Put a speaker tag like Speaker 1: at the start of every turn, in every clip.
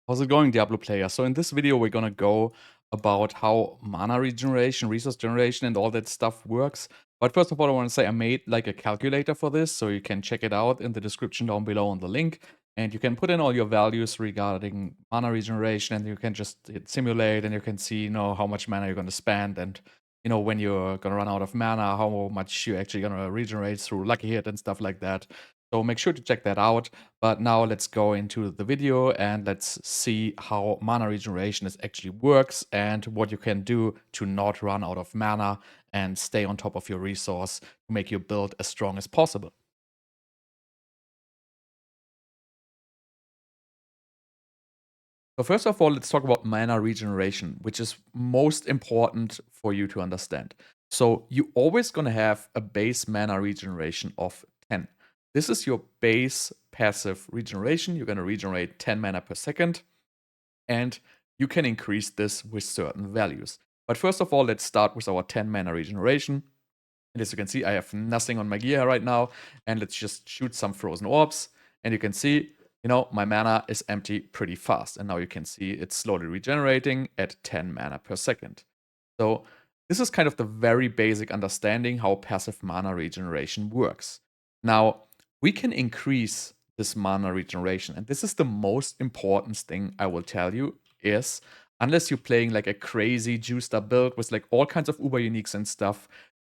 Speaker 1: How's it going, Diablo player? So in this video, we're gonna go about how mana regeneration, resource generation, and all that stuff works. But first of all, I want to say I made like a calculator for this, so you can check it out in the description down below on the link. And you can put in all your values regarding mana regeneration, and you can just hit simulate, and you can see, how much mana you're gonna spend, and when you're gonna run out of mana, how much you're actually gonna regenerate through lucky hit and stuff like that. So make sure to check that out. But now let's go into the video and let's see how mana regeneration actually works and what you can do to not run out of mana and stay on top of your resource to make your build as strong as possible. So first of all, let's talk about mana regeneration, which is most important for you to understand. So you're always going to have a base mana regeneration of 10. This is your base passive regeneration. You're going to regenerate 10 mana per second, and you can increase this with certain values. But first of all, let's start with our 10 mana regeneration. And as you can see, I have nothing on my gear right now. And let's just shoot some frozen orbs. And you can see, my mana is empty pretty fast. And now you can see it's slowly regenerating at 10 mana per second. So this is kind of the very basic understanding how passive mana regeneration works. Now, we can increase this mana regeneration. And this is the most important thing I will tell you is, unless you're playing like a crazy juiced up build with like all kinds of uber uniques and stuff,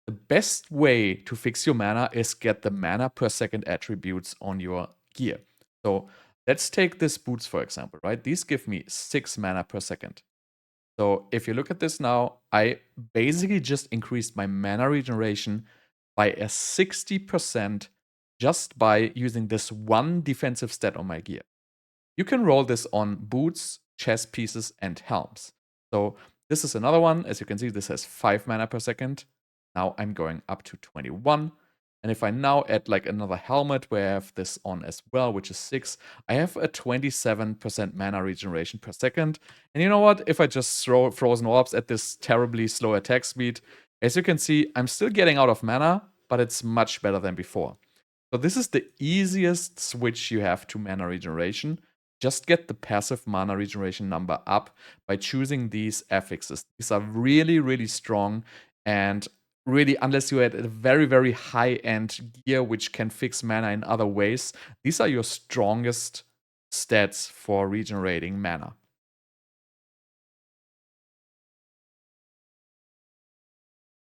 Speaker 1: the best way to fix your mana is get the mana per second attributes on your gear. So let's take this boots, for example, right? These give me 6 mana per second. So if you look at this now, I basically just increased my mana regeneration by a 60% just by using this one defensive stat on my gear. You can roll this on boots, chest pieces, and helms. So this is another one. As you can see, this has 5 mana per second. Now I'm going up to 21. And if I now add like another helmet where I have this on as well, which is 6, I have a 27% mana regeneration per second. And you know what? If I just throw frozen orbs at this terribly slow attack speed, as you can see, I'm still getting out of mana, but it's much better than before. So this is the easiest switch you have to mana regeneration. Just get the passive mana regeneration number up by choosing these affixes. These are really, really strong, and really, unless you're at a very, very high-end gear which can fix mana in other ways, these are your strongest stats for regenerating mana.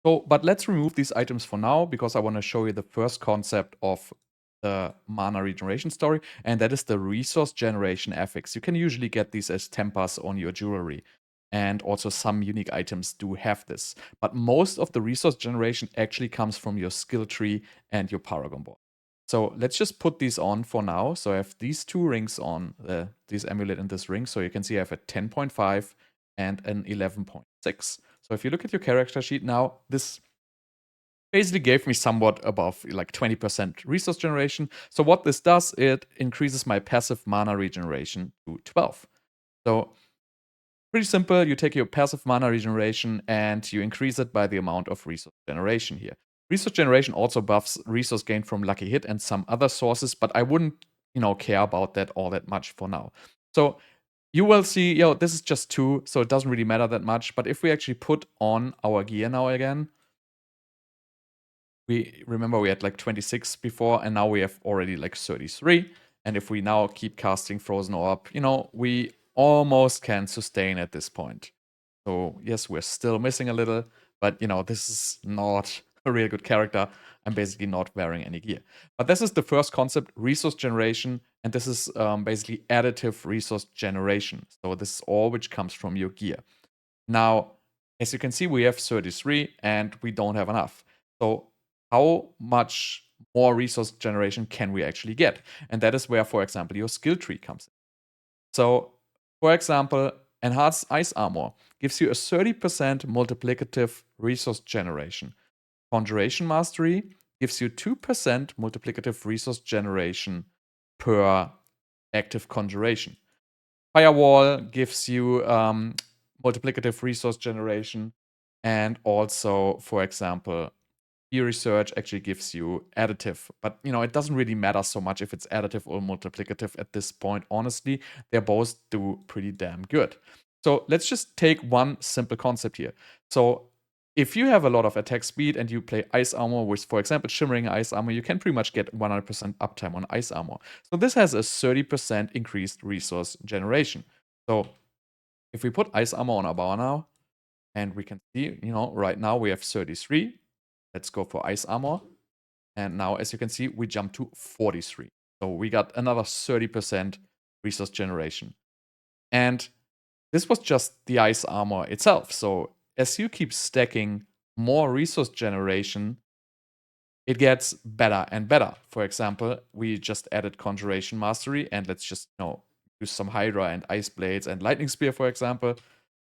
Speaker 1: So, but let's remove these items for now, because I want to show you the first concept of the mana regeneration story, and that is the resource generation affix. You can usually get these as tempas on your jewelry, and also some unique items do have this. But most of the resource generation actually comes from your skill tree and your paragon board. So let's just put these on for now. So I have these two rings on, this amulet and this ring. So you can see I have a 10.5 and an 11.6. So if you look at your character sheet now, this basically gave me somewhat above like 20% resource generation. So what this does, it increases my passive mana regeneration to 12. So pretty simple, you take your passive mana regeneration and you increase it by the amount of resource generation here. Resource generation also buffs resource gain from lucky hit and some other sources, but I wouldn't, care about that all that much for now. So you will see, this is just 2, so it doesn't really matter that much. But if we actually put on our gear now again, we had like 26 before, and now we have already like 33. And if we now keep casting Frozen Orb, we almost can sustain at this point. So yes, we're still missing a little, but this is not a real good character. I'm basically not wearing any gear. But this is the first concept, resource generation, and this is basically additive resource generation. So this is all which comes from your gear. Now, as you can see, we have 33 and we don't have enough. So how much more resource generation can we actually get? And that is where, for example, your skill tree comes in. So, for example, Enhanced Ice Armor gives you a 30% multiplicative resource generation. Conjuration Mastery gives you 2% multiplicative resource generation per active conjuration. Firewall gives you multiplicative resource generation, and also, for example, Theory Search actually gives you additive, but it doesn't really matter so much if it's additive or multiplicative at this point. Honestly, they both do pretty damn good. So let's just take one simple concept here. So if you have a lot of attack speed and you play Ice Armor with, for example, Shimmering Ice Armor, you can pretty much get 100% uptime on Ice Armor. So this has a 30% increased resource generation. So if we put Ice Armor on our bar now, and we can see, right now we have 33. Let's go for Ice Armor. And now, as you can see, we jump to 43. So we got another 30% resource generation. And this was just the Ice Armor itself. So as you keep stacking more resource generation, it gets better and better. For example, we just added Conjuration Mastery, and let's just use some Hydra and Ice Blades and Lightning Spear, for example.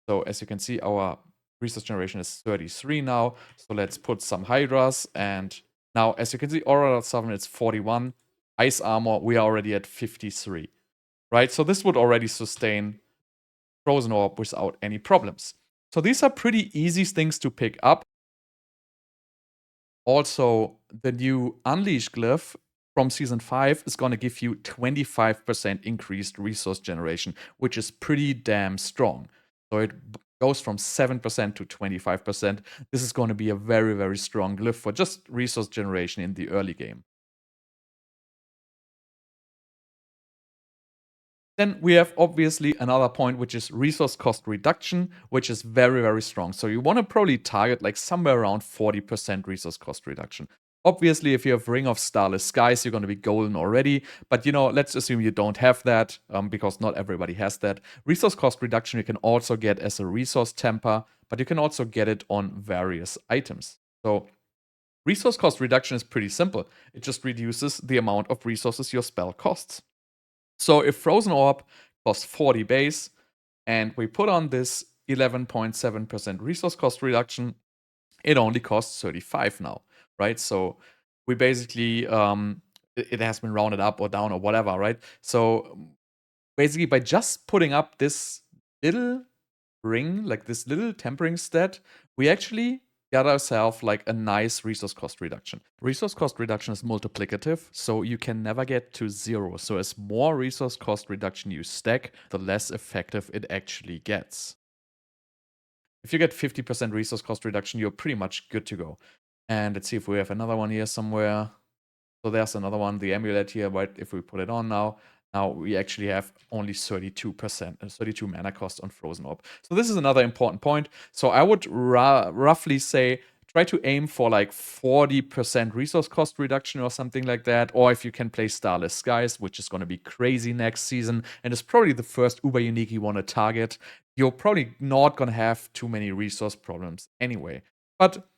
Speaker 1: So as you can see, our resource generation is 33 now. So let's put some Hydras, and now as you can see, Aura Summon is 41. Ice Armor, we are already at 53. Right? So this would already sustain Frozen Orb without any problems. So these are pretty easy things to pick up. Also, the new Unleash glyph from Season 5 is going to give you 25% increased resource generation, which is pretty damn strong. So it goes from 7% to 25%. This is going to be a very, very strong glyph for just resource generation in the early game. Then we have obviously another point, which is resource cost reduction, which is very, very strong. So you want to probably target like somewhere around 40% resource cost reduction. Obviously, if you have Ring of Starless Skies, you're going to be golden already. But let's assume you don't have that, because not everybody has that. Resource cost reduction you can also get as a resource temper, but you can also get it on various items. So resource cost reduction is pretty simple. It just reduces the amount of resources your spell costs. So if Frozen Orb costs 40 base, and we put on this 11.7% resource cost reduction, it only costs 35 now, right? So we basically, it has been rounded up or down or whatever, right? So basically by just putting up this little ring, like this little tempering stat, we actually got ourselves like a nice resource cost reduction. Resource cost reduction is multiplicative, so you can never get to 0. So as more resource cost reduction you stack, the less effective it actually gets. If you get 50% resource cost reduction, you're pretty much good to go. And let's see if we have another one here somewhere. So there's another one, the amulet here, right? If we put it on now we actually have only 32%, 32 mana cost on Frozen Orb. So this is another important point. So I would roughly say try to aim for like 40% resource cost reduction or something like that. Or if you can play Starless Skies, which is going to be crazy next season, and it's probably the first Uber Unique you want to target, you're probably not going to have too many resource problems anyway. But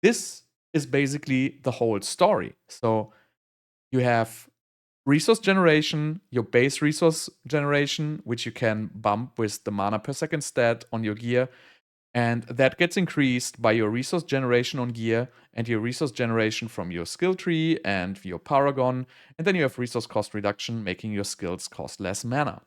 Speaker 1: this is basically the whole story. So you have resource generation, your base resource generation, which you can bump with the mana per second stat on your gear. And that gets increased by your resource generation on gear and your resource generation from your skill tree and your paragon. And then you have resource cost reduction, making your skills cost less mana.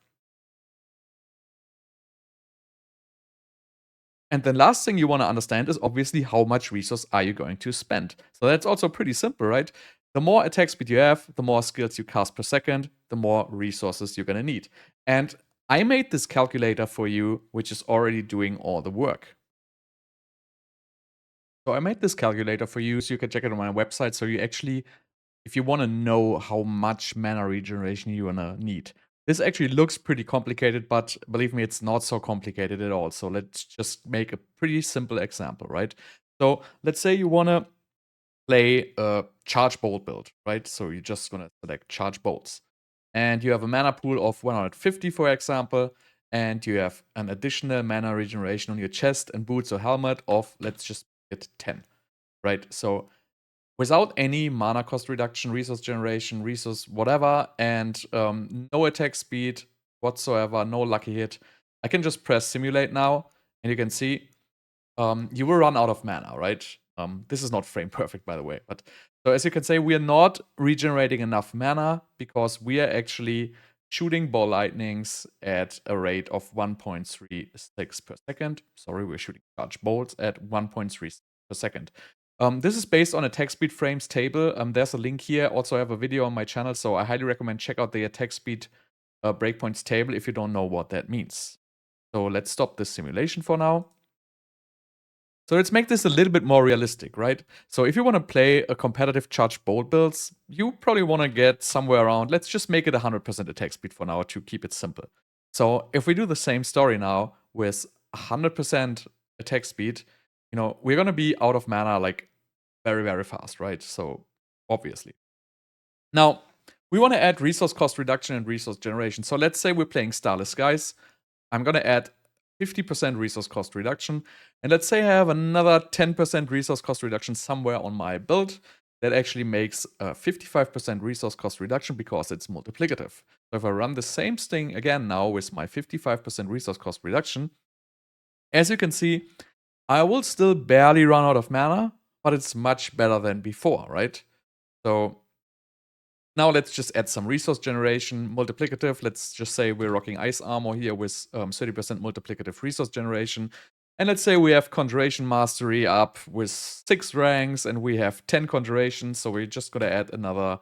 Speaker 1: And the last thing you want to understand is obviously how much resource are you going to spend. So that's also pretty simple, right? The more attack speed you have, the more skills you cast per second, the more resources you're going to need. And I made this calculator for you, which is already doing all the work. So I made this calculator for you, so you can check it on my website. So you actually, if you want to know how much mana regeneration you're going to need, this actually looks pretty complicated, but believe me, it's not so complicated at all. So let's just make a pretty simple example, right? So let's say you want to play a charge bolt build, right? So you're just going to select charge bolts. And you have a mana pool of 150, for example, and you have an additional mana regeneration on your chest and boots or helmet of, let's just get 10, right? So without any mana cost reduction, resource generation, resource whatever, and no attack speed whatsoever, no lucky hit, I can just press simulate now, and you can see you will run out of mana, right? This is not frame perfect, by the way. But so as you can say, we are not regenerating enough mana because we are actually shooting ball lightnings at a rate of 1.36 per second. Sorry, we're shooting charge bolts at 1.36 per second. This is based on attack speed frames table. There's a link here. Also, I have a video on my channel, so I highly recommend check out the attack speed breakpoints table if you don't know what that means. So let's stop this simulation for now. So let's make this a little bit more realistic, right? So if you want to play a competitive charged bolt builds, you probably want to get somewhere around, let's just make it 100% attack speed for now to keep it simple. So if we do the same story now with 100% attack speed, you know, we're going to be out of mana like very, very fast, right? So obviously. Now, we want to add resource cost reduction and resource generation. So let's say we're playing Starless Skies. I'm going to add 50% resource cost reduction. And let's say I have another 10% resource cost reduction somewhere on my build. That actually makes a 55% resource cost reduction because it's multiplicative. So if I run the same thing again now with my 55% resource cost reduction, as you can see, I will still barely run out of mana, but it's much better than before, right? So now let's just add some resource generation, multiplicative. Let's just say we're rocking ice armor here with 30% multiplicative resource generation. And let's say we have conjuration mastery up with 6 ranks and we have 10 conjurations. So we're just gonna add another,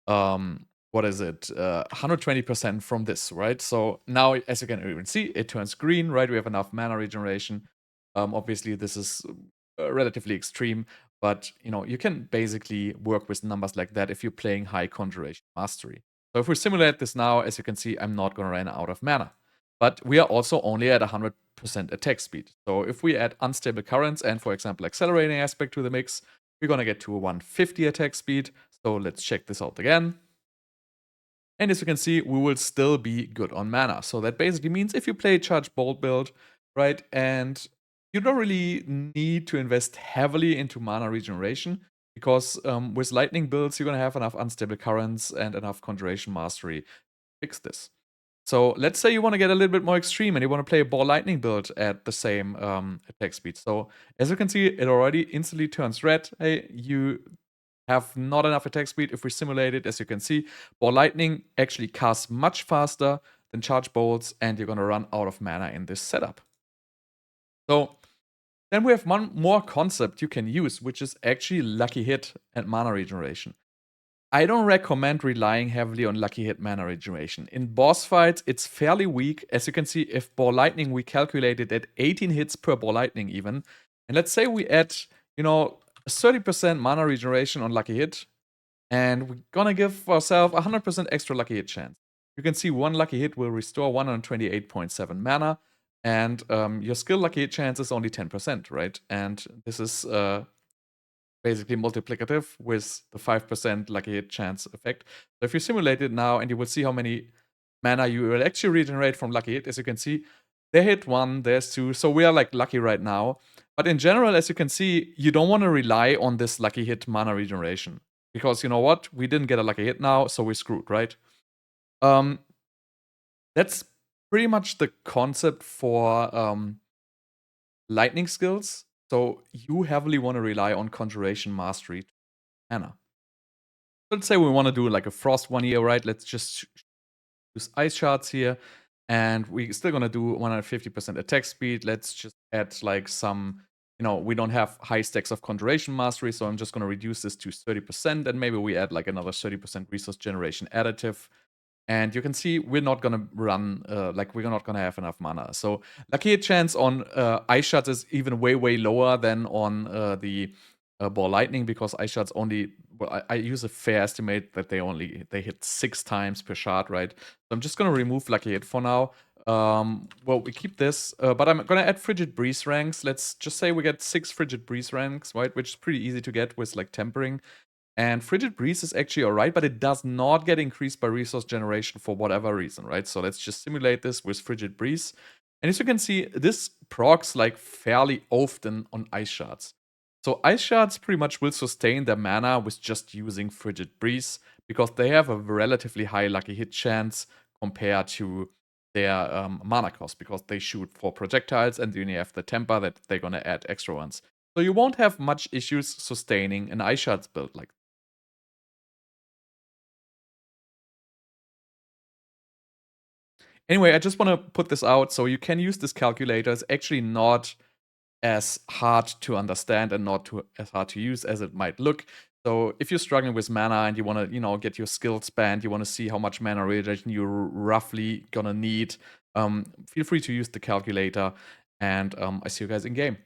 Speaker 1: what is it, 120% from this, right? So now, as you can even see, it turns green, right? We have enough mana regeneration. Obviously, this is relatively extreme, but you know, you can basically work with numbers like that if you're playing high conjuration mastery. So if we simulate this now, as you can see, I'm not going to run out of mana. But we are also only at 100% attack speed. So if we add unstable currents and, for example, accelerating aspect to the mix, we're going to get to a 150 attack speed. So let's check this out again. And as you can see, we will still be good on mana. So that basically means if you play Charge Bolt build, right, and you don't really need to invest heavily into mana regeneration, because with lightning builds, you're going to have enough unstable currents and enough conjuration mastery to fix this. So let's say you want to get a little bit more extreme and you want to play a ball lightning build at the same attack speed. So as you can see, it already instantly turns red. Hey, you have not enough attack speed. If we simulate it, as you can see, ball lightning actually casts much faster than charge bolts, and you're going to run out of mana in this setup. So then we have one more concept you can use, which is actually lucky hit and mana regeneration. I don't recommend relying heavily on lucky hit mana regeneration. In boss fights, it's fairly weak. As you can see, if ball lightning, we calculated at 18 hits per ball lightning even. And let's say we add, you know, 30% mana regeneration on lucky hit, and we're gonna give ourselves 100% extra lucky hit chance. You can see one lucky hit will restore 128.7 mana, and your skill lucky hit chance is only 10%, right? And this is basically multiplicative with the 5% lucky hit chance effect. So if you simulate it now, and you will see how many mana you will actually regenerate from lucky hit. As you can see, they hit 1, there's 2, so we are like lucky right now. But in general, as you can see, you don't want to rely on this lucky hit mana regeneration. Because you know what? We didn't get a lucky hit now, so we're screwed, right? That's pretty much the concept for lightning skills. So you heavily want to rely on conjuration mastery mana. Let's say we want to do like a frost one here, right? Let's just use ice shards here. And we're still going to do 150% attack speed. Let's just add like some, you know, we don't have high stacks of conjuration mastery, so I'm just going to reduce this to 30%, and maybe we add like another 30% resource generation additive. And you can see we're not going to run, like we're not going to have enough mana. So lucky hit chance on ice shards is even way, way lower than on the ball lightning, because ice shards only, well, I use a fair estimate that they hit 6 times per shard, right? So I'm just gonna remove lucky hit for now. Well, we keep this, but I'm gonna add frigid breeze ranks. Let's just say we get 6 frigid breeze ranks, right? Which is pretty easy to get with like tempering. And frigid breeze is actually alright, but it does not get increased by resource generation for whatever reason, right? So let's just simulate this with frigid breeze. And as you can see, this procs like fairly often on ice shards. So ice shards pretty much will sustain their mana with just using frigid breeze, because they have a relatively high lucky hit chance compared to their mana cost, because they shoot 4 projectiles and then you have the temper that they're gonna add extra ones. So you won't have much issues sustaining an ice shards build like. Anyway, I just want to put this out so you can use this calculator. It's actually not as hard to understand and not as hard to use as it might look. So if you're struggling with mana and you want to, get your skills banned, you want to see how much mana regeneration you're roughly gonna need, feel free to use the calculator, and I see you guys in game.